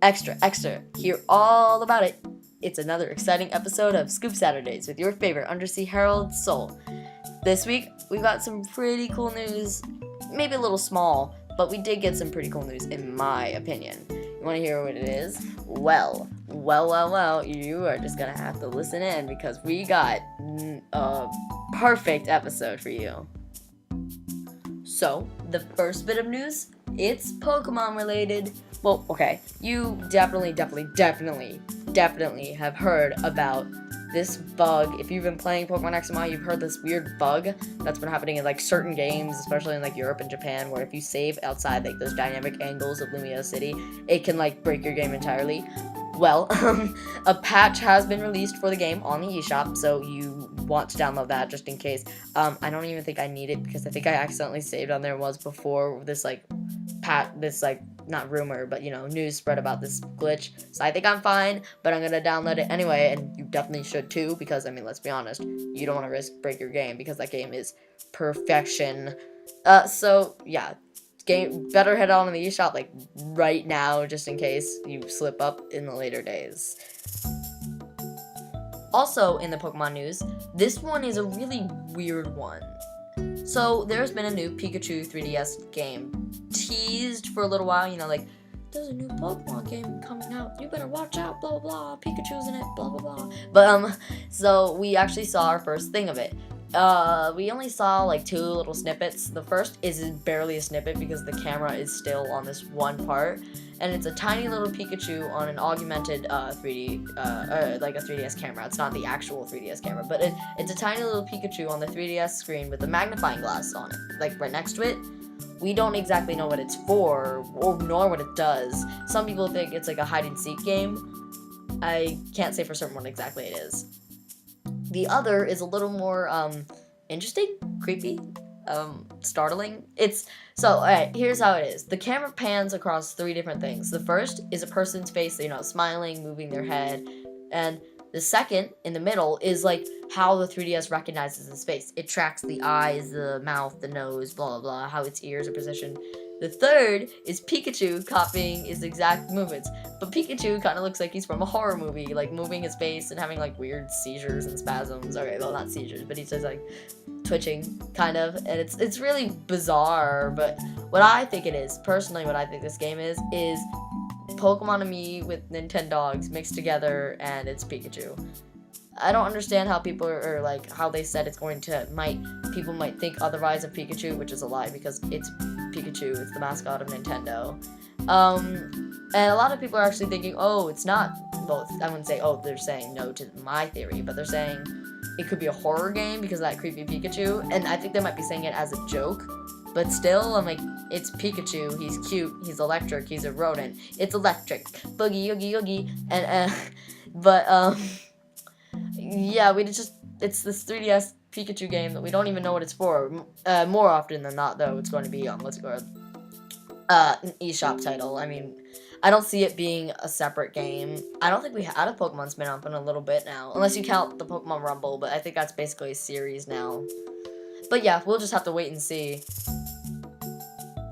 Extra, extra, hear all about it. It's another exciting episode of Scoop Saturdays with your favorite Undersea Herald, Soul. This week, we've got some pretty cool news, maybe a little small, but we did get some pretty cool news in my opinion. You want to hear what it is? Well, you are just gonna have to listen in because we got a perfect episode for you. So, the first bit of news, it's Pokemon related. Well, okay, you definitely have heard about this bug. If you've been playing Pokemon X and Y, you've heard this weird bug that's been happening in like certain games, especially in like Europe and Japan, where if you save outside like those dynamic angles of Lumio City, it can like break your game entirely. Well, a patch has been released for the game on the eShop, so you want to download that just in case. I don't even think I need it because I think I accidentally saved on there once before this not rumor, but news spread about this glitch. So I think I'm fine, but I'm gonna download it anyway, and you definitely should too, because I mean, let's be honest, you don't want to risk break your game because that game is perfection. So yeah, better head on to the eShop like right now, just in case you slip up in the later days. Also in the Pokemon news, this one is a really weird one. So there's been a new Pikachu 3DS game teased for a little while, like, there's a new Pokemon game coming out, you better watch out, blah blah blah, Pikachu's in it, blah blah blah. But so we actually saw our first thing of it. We only saw like 2 little snippets. The first is barely a snippet because the camera is still on this one part, and it's a tiny little Pikachu on an augmented 3D, like a 3DS camera. It's not the actual 3DS camera, but it's a tiny little Pikachu on the 3DS screen with a magnifying glass on it, like right next to it. We don't exactly know what it's for, or nor what it does. Some people think it's like a hide-and-seek game. I can't say for certain what exactly it is. The other is a little more interesting, creepy, startling. Alright, here's how it is. The camera pans across 3 different things. The first is a person's face, smiling, moving their head, and the second, in the middle, is like how the 3DS recognizes his face. It tracks the eyes, the mouth, the nose, blah blah blah, how its ears are positioned. The third is Pikachu copying his exact movements. But Pikachu kind of looks like he's from a horror movie, like moving his face and having like weird seizures and spasms. Okay, well, not seizures, but he's just like twitching, kind of. And it's really bizarre. But what I think it is, personally, what I think this game is Pokemon and me with Nintendogs mixed together, and it's Pikachu. I don't understand how people are like, how they said people might think otherwise of Pikachu, which is a lie because it's Pikachu, it's the mascot of Nintendo. And a lot of people are actually thinking, oh, it's not both. I wouldn't say, oh, they're saying no to my theory, but they're saying it could be a horror game because of that creepy Pikachu, and I think they might be saying it as a joke. But still, I'm like, it's Pikachu, he's cute, he's electric, he's a rodent, it's electric, boogie, oogie, oogie, and, yeah, it's this 3DS Pikachu game that we don't even know what it's for. More often than not, though, it's going to be on, an eShop title. I mean, I don't see it being a separate game. I don't think we had a Pokemon spin-off in a little bit now, unless you count the Pokemon Rumble, but I think that's basically a series now. But yeah, we'll just have to wait and see.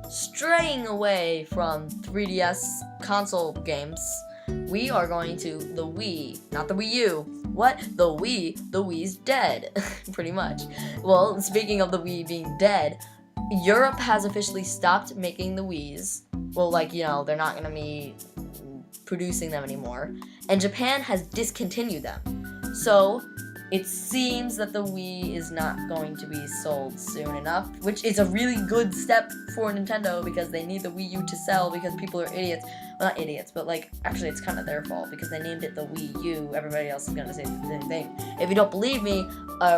Straying away from 3DS console games, we are going to the Wii, not the Wii U. What? The Wii? The Wii's dead, pretty much. Well, speaking of the Wii being dead, Europe has officially stopped making the Wiis. Well, they're not gonna be producing them anymore. And Japan has discontinued them. So, it seems that the Wii is not going to be sold soon enough, which is a really good step for Nintendo because they need the Wii U to sell because people are idiots. Well, not idiots, but actually it's kind of their fault because they named it the Wii U. Everybody else is going to say the same thing. If you don't believe me,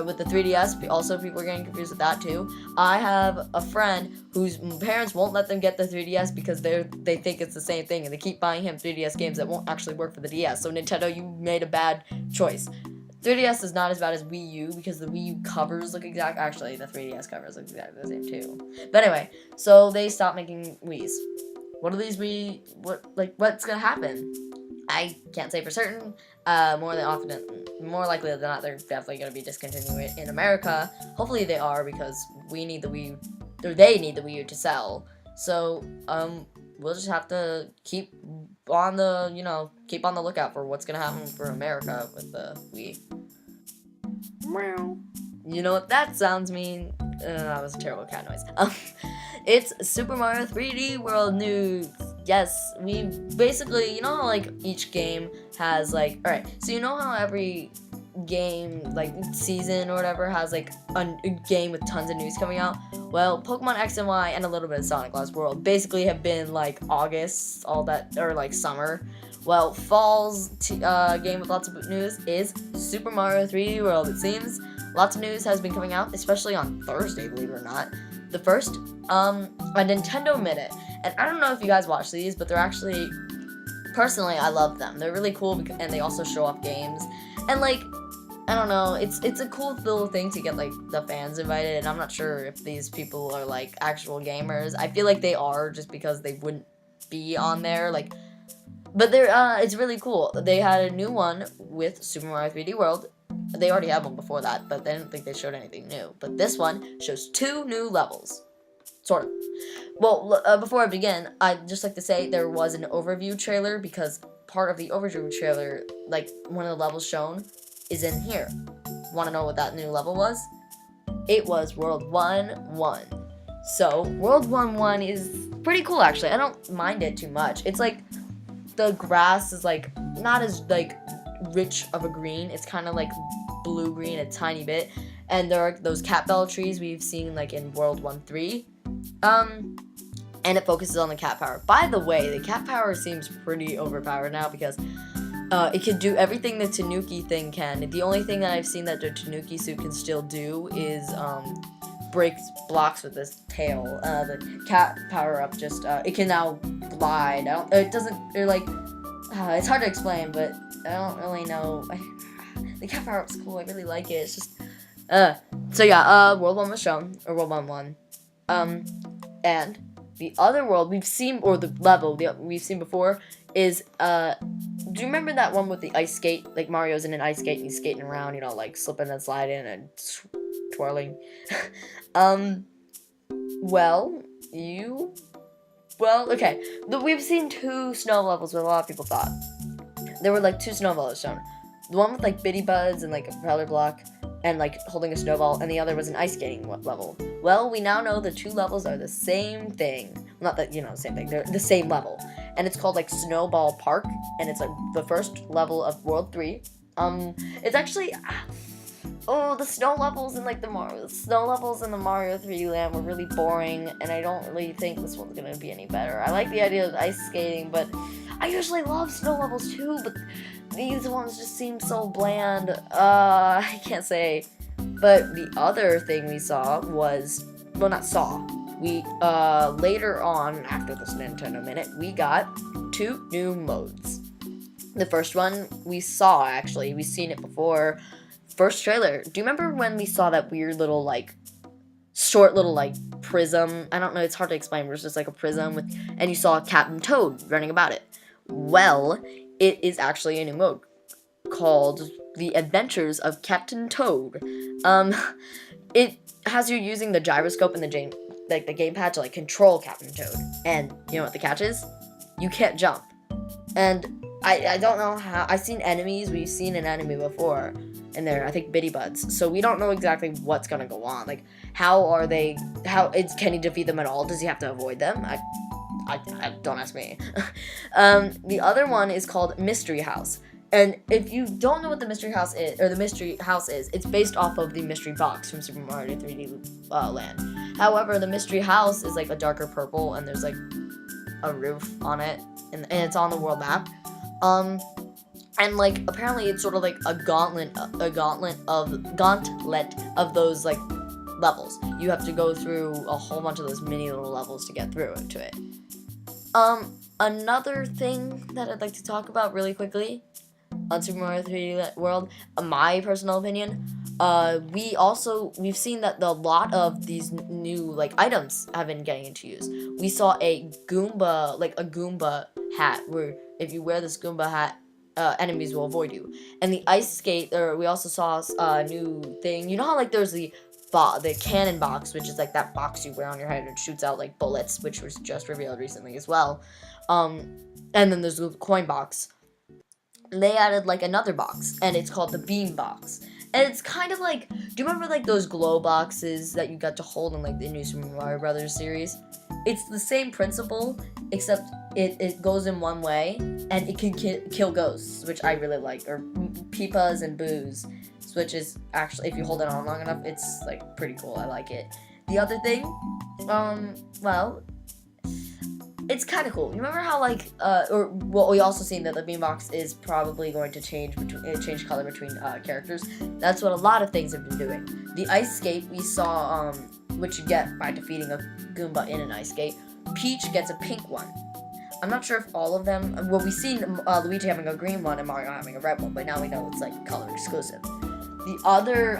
with the 3DS, also people are getting confused with that too. I have a friend whose parents won't let them get the 3DS because they think it's the same thing and they keep buying him 3DS games that won't actually work for the DS. So Nintendo, you made a bad choice. 3DS is not as bad as Wii U because the Wii U covers look actually the 3DS covers look exactly the same too. But anyway, so they stopped making Wiis. What are these what's gonna happen? I can't say for certain. More likely than not, they're definitely gonna be discontinuing it in America. Hopefully they are because we need the Wii, or they need the Wii U to sell. So, we'll just have to keep on the, keep on the lookout for what's gonna happen for America with the Wii. You know what that sounds mean? That was a terrible cat noise. It's Super Mario 3D World news. Yes, we basically, you know how like each game has like, alright, so you know how every game, like season or whatever, has like a game with tons of news coming out? Well, Pokemon X and Y and a little bit of Sonic Lost World basically have been like August, all that, or like summer. Well, fall's game with lots of news is Super Mario 3D World. It seems lots of news has been coming out, especially on Thursday, believe it or not. The first, a Nintendo Minute. And I don't know if you guys watch these, but they're actually, personally, I love them. They're really cool, and they also show off games. And like, I don't know, it's a cool little thing to get like the fans invited, and I'm not sure if these people are like actual gamers. I feel like they are, just because they wouldn't be on there, like, but they're, it's really cool. They had a new one with Super Mario 3D World. They already had one before that, but they didn't think they showed anything new. But this one shows 2 new levels. Sort of. Well, before I begin, I'd just like to say there was an overview trailer, because part of the overview trailer, like one of the levels shown, is in here. Want to know what that new level was? It was World 1-1. So, World 1-1 is pretty cool, actually. I don't mind it too much. It's like, the grass is like, not as like rich of a green. It's kind of like blue-green a tiny bit. And there are those cat bell trees we've seen like in World 1-3. And it focuses on the cat power. By the way, the cat power seems pretty overpowered now, because it can do everything the Tanuki thing can. The only thing that I've seen that the Tanuki suit can still do is break blocks with this tail. The cat power up just it can now glide. It's hard to explain, but I don't really know. The cat power up's cool. I really like it. It's just so yeah, World 1 was shown, or World 1-1. And the other world we've seen, or the level we've seen before, is do you remember that one with the ice skate? Like Mario's in an ice skate and he's skating around, like slipping and sliding and twirling. Okay. We've seen 2 snow levels, what a lot of people thought. There were like 2 snow levels shown. The one with like Bitty Buds and like a propeller block and like holding a snowball, and the other was an ice skating level. Well, we now know the 2 levels are the same thing. Well, not that, same thing. They're the same level. And it's called like Snowball Park, and it's like the first level of World 3. It's actually, the snow levels in like the Mario 3D Land were really boring, and I don't really think this one's gonna be any better. I like the idea of ice skating, but I usually love snow levels too, but these ones just seem so bland. I can't say. But the other thing we saw was, we, later on, after this Nintendo Minute, we got 2 new modes. The first one we saw, actually. We've seen it before. First trailer. Do you remember when we saw that weird little, like, short little, like, prism? I don't know, it's hard to explain, but it's just like a prism and you saw Captain Toad running about it. Well, it is actually a new mode called The Adventures of Captain Toad. It has you using the gyroscope and the gamepad to like control Captain Toad. And you know what the catch is? You can't jump. And I don't know how. I've seen enemies. We've seen an enemy before, and they're, I think, Bitty Buds. So we don't know exactly what's gonna go on. Like, can he defeat them at all? Does he have to avoid them? I don't ask me. The other one is called Mystery House. And if you don't know what the Mystery House is, it's based off of the Mystery Box from Super Mario 3D Land. However, the Mystery House is like a darker purple, and there's like a roof on it, and it's on the world map. And like apparently it's sort of like a gauntlet of those like levels. You have to go through a whole bunch of those mini little levels to get through to it. Another thing that I'd like to talk about really quickly on Super Mario 3D World, my personal opinion, we've seen that a lot of these new like items have been getting into use. We saw a Goomba hat, where if you wear this Goomba hat, enemies will avoid you. And the ice skate, we also saw a new thing. You know how like there's the cannon box, which is like that box you wear on your head and shoots out like bullets, which was just revealed recently as well. And then there's the coin box. They added like another box, and it's called the beam box. And it's kind of like, do you remember like those glow boxes that you got to hold in like the new Super Mario Brothers series? It's the same principle, except it goes in one way, and it can kill ghosts, which I really like, or peepas and boos, which is actually, if you hold it on long enough, it's like pretty cool. I like it. The other thing, well, it's kind of cool. You remember how we also seen that the beambox is probably going to change color between characters. That's what a lot of things have been doing. The ice skate we saw, which you get by defeating a Goomba in an ice skate. Peach gets a pink one. I'm not sure if all of them. Well, we've seen Luigi having a green one and Mario having a red one, but now we know it's like color exclusive. The other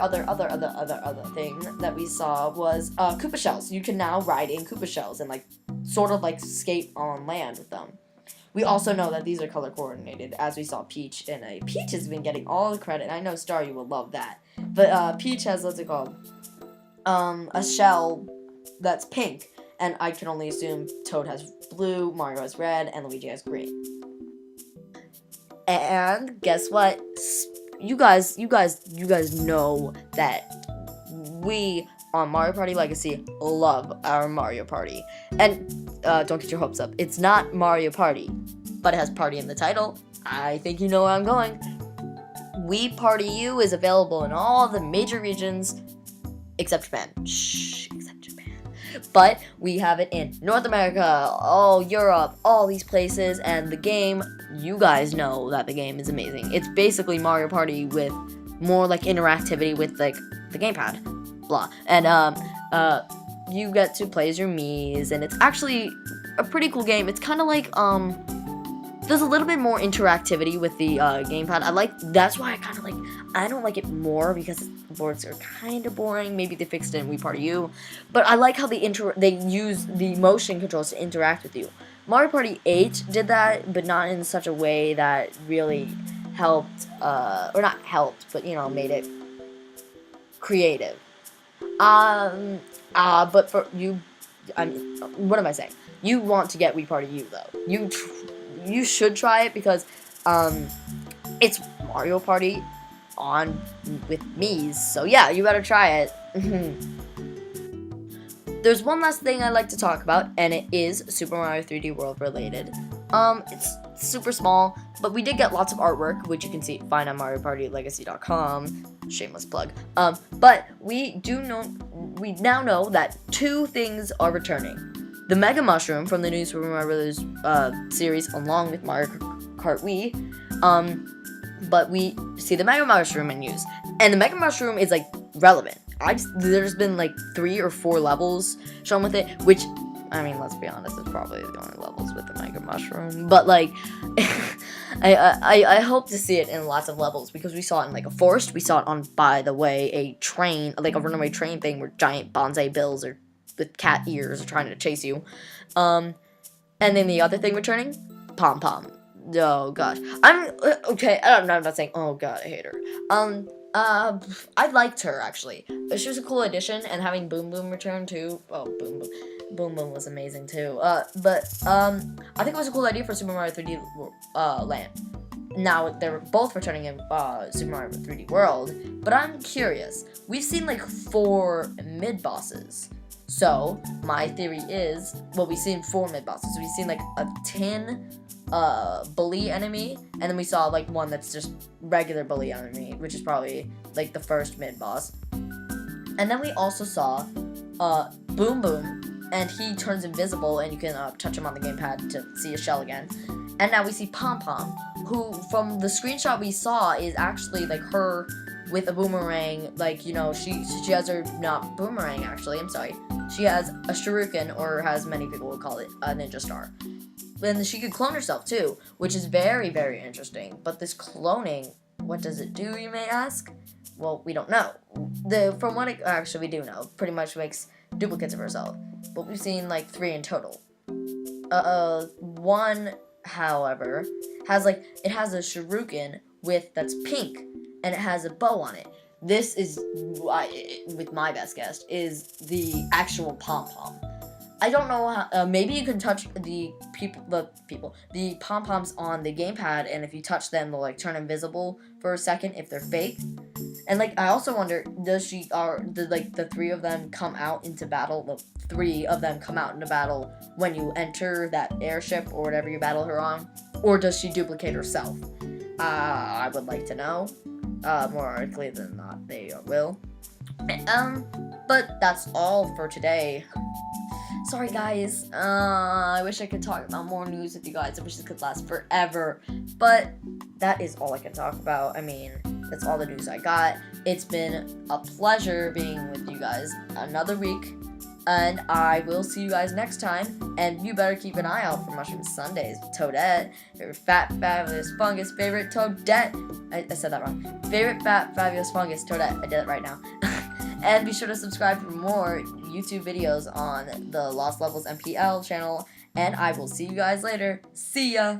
thing that we saw was Koopa shells. You can now ride in Koopa shells and like sort of like skate on land with them. We also know that these are color coordinated, as we saw Peach in a. Peach has been getting all the credit. I know Star, you will love that. But Peach has, what's it called? A shell that's pink, and I can only assume Toad has blue, Mario has red, and Luigi has green. And guess what? You guys know that we on Mario Party Legacy love our Mario Party. And don't get your hopes up. It's not Mario Party, but it has party in the title. I think you know where I'm going. Wii Party U is available in all the major regions except Japan. Shh, except Japan. But we have it in North America, all Europe, all these places, and the game, you guys know that the game is amazing. It's basically Mario Party with more like interactivity with like the gamepad, blah. And you get to play as your Miis, and it's actually a pretty cool game. It's kind of like there's a little bit more interactivity with the gamepad. That's why I don't like it more, because the boards are kind of boring. Maybe they fixed it in Wii Party U, but I like how they use the motion controls to interact with you. Mario Party 8 did that, but not in such a way that really helped, or not helped, but made it creative. But for you, what am I saying? You want to get Wii Party U though. You should try it, because it's Mario Party on with Miis. So yeah, you better try it. There's one last thing I'd like to talk about, and it is Super Mario 3D World related. It's super small, but we did get lots of artwork, which you can find on MarioPartyLegacy.com. Shameless plug. But we now know that 2 things are returning. The Mega Mushroom from the new Super Mario Bros. Series, along with Mario Kart Wii. But we see the Mega Mushroom in news, and the Mega Mushroom is like relevant. There's been like 3 or 4 levels shown with it, which, I mean, let's be honest, it's probably the only levels with the Mega Mushroom. But like, I hope to see it in lots of levels, because we saw it in like a forest. We saw it on, by the way, a train, like a runaway train thing, where giant bonsai bills are with cat ears are trying to chase you. And then the other thing returning, Pom Pom. Oh gosh, I'm okay. I'm not saying, oh god, I hate her. I liked her actually. She was a cool addition, and having Boom Boom return too. Oh, Boom Boom was amazing too. But I think it was a cool idea for Super Mario 3D Land. Now they're both returning in Super Mario 3D World, but I'm curious. We've seen like 4 mid bosses. So my theory is, well, we've seen 4 mid bosses. We've seen like a tin bully enemy, and then we saw like one that's just regular bully enemy, which is probably like the first mid boss. And then we also saw Boom Boom, and he turns invisible, and you can touch him on the gamepad to see his shell again. And now we see Pom Pom, who from the screenshot we saw is actually like her with a boomerang. Like, she has her, not boomerang actually, I'm sorry, she has a shuriken, or as many people would call it, a ninja star. And she could clone herself too, which is very, very interesting. But this cloning, what does it do, you may ask? Well, we don't know. From what we do know, pretty much makes duplicates of herself. But we've seen like 3 in total. One, however, has a shuriken that's pink, and it has a bow on it. This is, with my best guess, is the actual Pom Pom. I don't know how, maybe you can touch the pom-poms on the gamepad, and if you touch them, they'll like turn invisible for a second if they're fake. And like, I also wonder, the three of them come out into battle? The three of them come out into battle when you enter that airship or whatever you battle her on, or does she duplicate herself? I would like to know. More likely than not, they will. But that's all for today. Sorry guys, I wish I could talk about more news with you guys. I wish this could last forever, but that is all I can talk about. I mean, that's all the news I got. It's been a pleasure being with you guys another week, and I will see you guys next time. And you better keep an eye out for Mushroom Sundays with Toadette, favorite fat, fabulous fungus, favorite Toadette. I said that wrong. Favorite fat, fabulous fungus, Toadette. I did it right now. And be sure to subscribe for more YouTube videos on the Lost Levels MPL channel. And I will see you guys later. See ya!